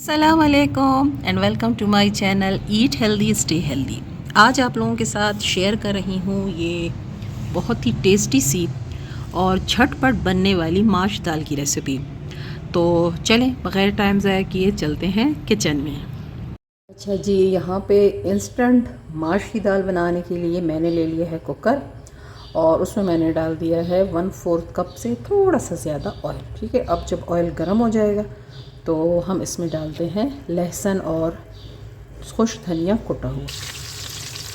अस्सलाम वालेकुम and welcome to my channel eat healthy stay healthy. आज आप लोगों के साथ शेयर कर रही हूँ ये बहुत ही टेस्टी सी और झटपट बनने वाली माश दाल की रेसिपी। तो चलें बग़ैर टाइम ज़ाया किए चलते हैं किचन में। अच्छा जी, यहाँ पे इंस्टेंट माश की दाल बनाने के लिए मैंने ले लिया है कुकर और उसमें मैंने डाल दिया है 1/4 कप से थोड़ा सा ज़्यादा ऑयल। ठीक है, अब जब ऑयल गर्म हो जाएगा तो हम इसमें डालते हैं लहसुन और खुश धनिया कुटा हुआ।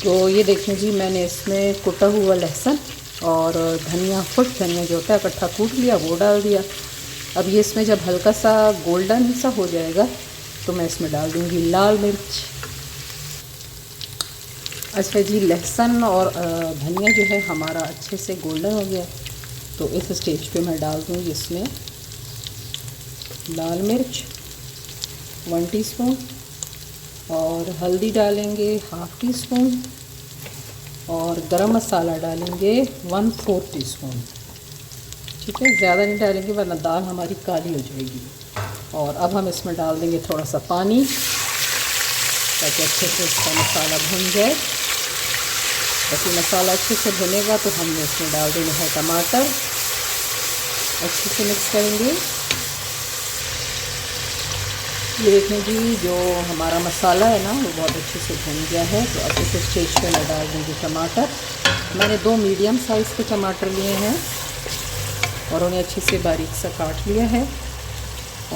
तो ये देखें जी, मैंने इसमें कुटा हुआ लहसुन और धनिया, खुश धनिया जो होता है इकट्ठा कूट लिया, वो डाल दिया। अब ये इसमें जब हल्का सा गोल्डन सा हो जाएगा तो मैं इसमें डाल दूँगी लाल मिर्च। अच्छा जी, लहसुन और धनिया जो है हमारा अच्छे से गोल्डन हो गया, तो इस स्टेज पे मैं डाल दूँगी इसमें लाल मिर्च 1 टीस्पून और हल्दी डालेंगे 1/2 टीस्पून और गरम मसाला डालेंगे 1/4 टीस्पून। ठीक है, ज़्यादा नहीं डालेंगे वरना दाल हमारी काली हो जाएगी। और अब हम इसमें डाल देंगे थोड़ा सा पानी ताकि अच्छे से इसका मसाला भुन जाए। जैसे मसाला अच्छे से भुनेगा तो हमने इसमें डाल देने हैं टमाटर, अच्छे से मिक्स करेंगे। ये देखें जी, जो हमारा मसाला है ना वो बहुत अच्छे से भुन गया है। तो अब इस स्टेज पे मैं डाल दूँगी टमाटर। मैंने 2 मीडियम साइज़ के टमाटर लिए हैं और उन्हें अच्छे से बारीक सा काट लिया है।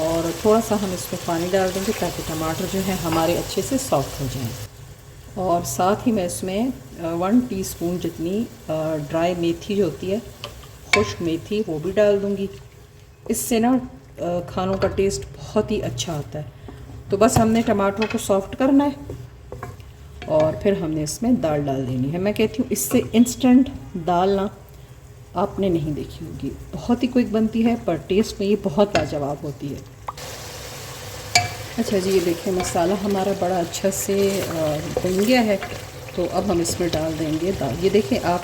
और थोड़ा सा हम इसमें पानी डाल देंगे ताकि टमाटर जो है हमारे अच्छे से सॉफ्ट हो जाएं। और साथ ही मैं इसमें 1 टीस्पून जितनी ड्राई मेथी जो होती है, खुश्क मेथी, वो भी डाल दूँगी। इससे ना खानों का टेस्ट बहुत ही अच्छा आता है। तो बस हमने टमाटरों को सॉफ्ट करना है और फिर हमने इसमें दाल डाल देनी है। मैं कहती हूँ इससे इंस्टेंट दाल ना आपने नहीं देखी होगी, बहुत ही क्विक बनती है पर टेस्ट में ये बहुत लाजवाब होती है। अच्छा जी, ये देखिए मसाला हमारा बड़ा अच्छा से भुन गया है। तो अब हम इसमें डाल देंगे दाल। ये देखें आप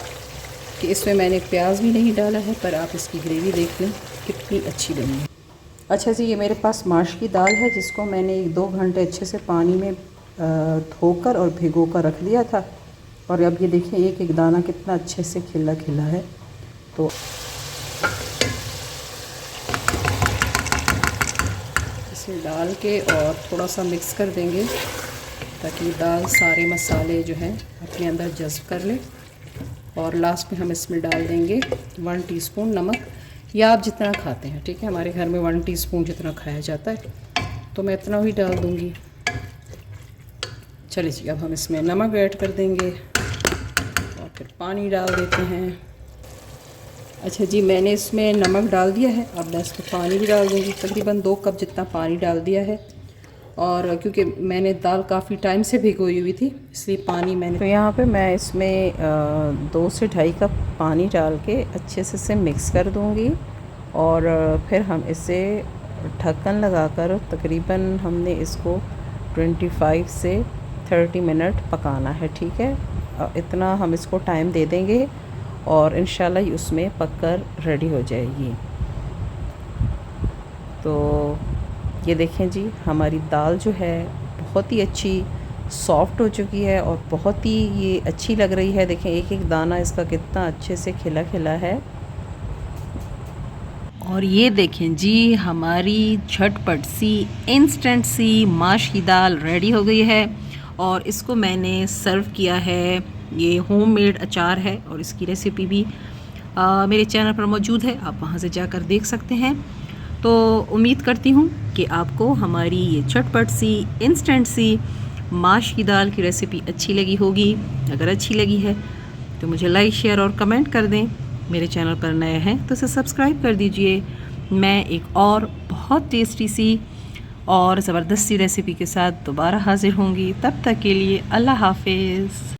कि इसमें मैंने प्याज भी नहीं डाला है, पर आप इसकी ग्रेवी देख लें कितनी अच्छी बनी है। अच्छा जी, ये मेरे पास माश की दाल है जिसको मैंने 1-2 घंटे अच्छे से पानी में धोकर और भिगो कर रख दिया था। और अब ये देखें एक एक दाना कितना अच्छे से खिला खिला है। तो इसे डाल के और थोड़ा सा मिक्स कर देंगे ताकि दाल सारे मसाले जो हैं अपने अंदर जज़्ब कर ले। और लास्ट में हम इसमें डाल देंगे 1 टीस्पून नमक, या आप जितना खाते हैं। ठीक है, हमारे घर में 1 टीस्पून जितना खाया जाता है तो मैं इतना ही डाल दूँगी। चलिए जी, अब हम इसमें नमक ऐड कर देंगे और फिर पानी डाल देते हैं। अच्छा जी, मैंने इसमें नमक डाल दिया है, अब मैं इसमें पानी भी डाल दूँगी। तकरीबन 2 कप जितना पानी डाल दिया है। और क्योंकि मैंने दाल काफ़ी टाइम से भिगोई हुई थी इसलिए पानी मैंने, तो यहाँ पे मैं इसमें 2 से 2.5 कप पानी डाल के अच्छे से इसे मिक्स कर दूँगी। और फिर हम इसे ढक्कन लगाकर तकरीबन हमने इसको 25 से 30 मिनट पकाना है। ठीक है, इतना हम इसको टाइम दे देंगे और इंशाल्लाह ये उसमें पककर रेडी हो जाएगी। तो ये देखें जी, हमारी दाल जो है बहुत ही अच्छी सॉफ्ट हो चुकी है और बहुत ही ये अच्छी लग रही है। देखें एक एक दाना इसका कितना अच्छे से खिला खिला है। और ये देखें जी, हमारी झटपट सी इंस्टेंट सी माश की दाल रेडी हो गई है। और इसको मैंने सर्व किया है। ये होममेड अचार है और इसकी रेसिपी भी मेरे चैनल पर मौजूद है, आप वहाँ से जाकर देख सकते हैं। तो उम्मीद करती हूँ कि आपको हमारी ये झटपट सी इंस्टेंट सी माश की दाल की रेसिपी अच्छी लगी होगी। अगर अच्छी लगी है तो मुझे लाइक, शेयर और कमेंट कर दें। मेरे चैनल पर नए हैं तो इसे सब्सक्राइब कर दीजिए। मैं एक और बहुत टेस्टी सी और ज़बरदस्त सी रेसिपी के साथ दोबारा हाज़िर होंगी। तब तक के लिए अल्लाह हाफ़िज़।